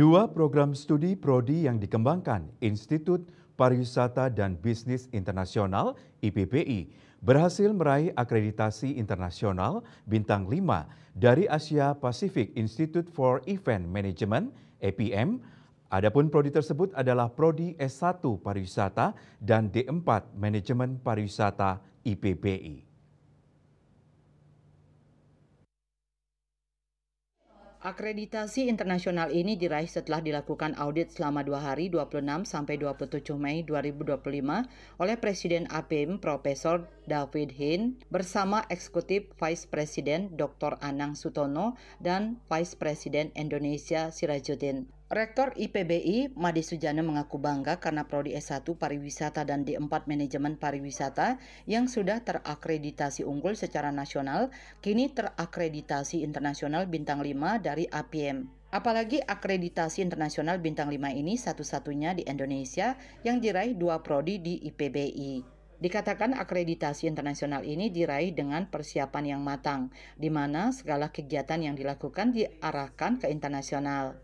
Dua program studi prodi yang dikembangkan Institut Pariwisata dan Bisnis Internasional (IPBI) berhasil meraih akreditasi internasional bintang 5 dari Asia Pacific Institute for Event Management (APM). Adapun prodi tersebut adalah prodi S1 Pariwisata dan D4 Manajemen Pariwisata IPBI. Akreditasi internasional ini diraih setelah dilakukan audit selama 2 hari 26 sampai 27 Mei 2025 oleh Presiden APM Profesor David Hein bersama Eksekutif Vice President Dr. Anang Sutono dan Vice President Indonesia Sirajuddin. Rektor IPBI Made Sujana mengaku bangga karena prodi S1 Pariwisata dan D4 Manajemen Pariwisata yang sudah terakreditasi unggul secara nasional kini terakreditasi internasional bintang 5 dari APM. Apalagi akreditasi internasional bintang 5 ini satu-satunya di Indonesia yang diraih 2 prodi di IPBI. Dikatakan akreditasi internasional ini diraih dengan persiapan yang matang, di mana segala kegiatan yang dilakukan diarahkan ke internasional.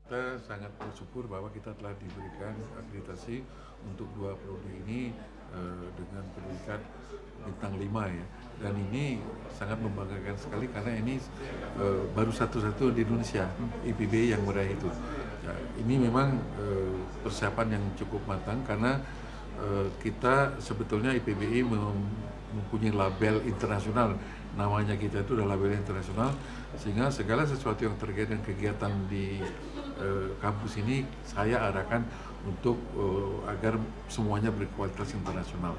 Kita sangat bersyukur bahwa kita telah diberikan akreditasi untuk 2 prodi ini dengan predikat bintang 5 ya. Dan ini sangat membanggakan sekali karena ini baru satu-satu di Indonesia IPBI yang meraih itu. Ya, ini memang persiapan yang cukup matang karena kita sebetulnya IPBI mempunyai label internasional. Namanya kita itu adalah label internasional, sehingga segala sesuatu yang terkait dengan kegiatan di kampus ini saya arahkan untuk agar semuanya berkualitas internasional.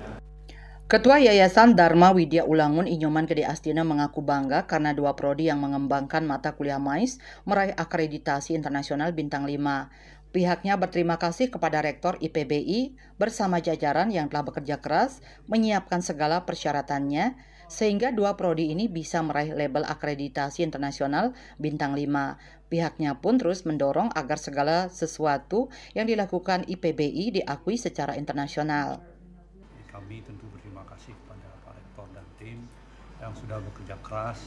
Ketua Yayasan Dharma Widya Ulangun Inyoman Gede Astina mengaku bangga karena 2 prodi yang mengembangkan mata kuliah MAIS meraih akreditasi internasional bintang 5. Pihaknya berterima kasih kepada Rektor IPBI bersama jajaran yang telah bekerja keras menyiapkan segala persyaratannya sehingga 2 prodi ini bisa meraih label akreditasi internasional bintang 5. Pihaknya pun terus mendorong agar segala sesuatu yang dilakukan IPBI diakui secara internasional. Kami tentu berterima kasih kepada Pak Rektor dan tim yang sudah bekerja keras,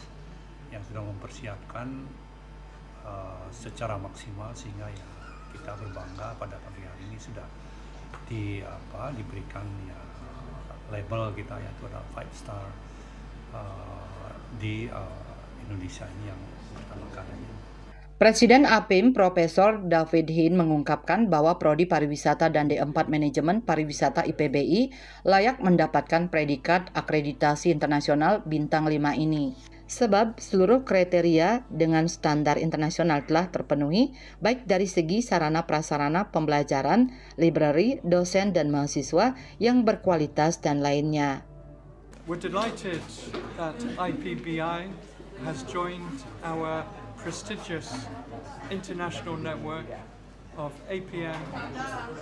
yang sudah mempersiapkan secara maksimal sehingga ya kita berbangga pada pagi hari ini sudah diberikan ya label kita yaitu adalah 5 star di Indonesia ini yang pertama kalinya. Presiden APM Profesor David Hein mengungkapkan bahwa prodi pariwisata dan D4 Manajemen Pariwisata IPBI layak mendapatkan predikat akreditasi internasional bintang 5 ini. Sebab seluruh kriteria dengan standar internasional telah terpenuhi baik dari segi sarana prasarana pembelajaran, library, dosen dan mahasiswa yang berkualitas dan lainnya. We're delighted that IPBI has joined our prestigious international network of APM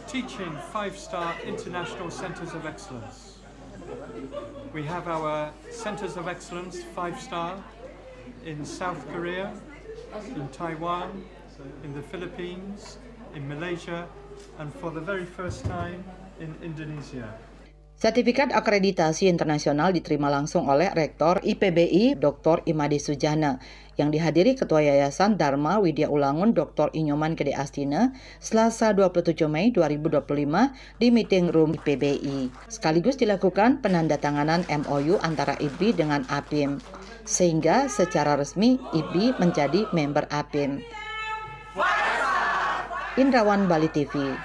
teaching 5-star international centers of excellence. We have our centers of excellence 5-star in South Korea, in Taiwan, in the Philippines, in Malaysia, and for the very first time in Indonesia. Sertifikat akreditasi internasional diterima langsung oleh Rektor IPBI Dr. Made Sujana yang dihadiri Ketua Yayasan Dharma Widya Ulangun Dr. Inyoman Gede Astina Selasa 27 Mei 2025 di meeting room IPBI. Sekaligus dilakukan penandatanganan MOU antara IPBI dengan APM sehingga secara resmi IPBI menjadi member APM. Indrawan Bali TV.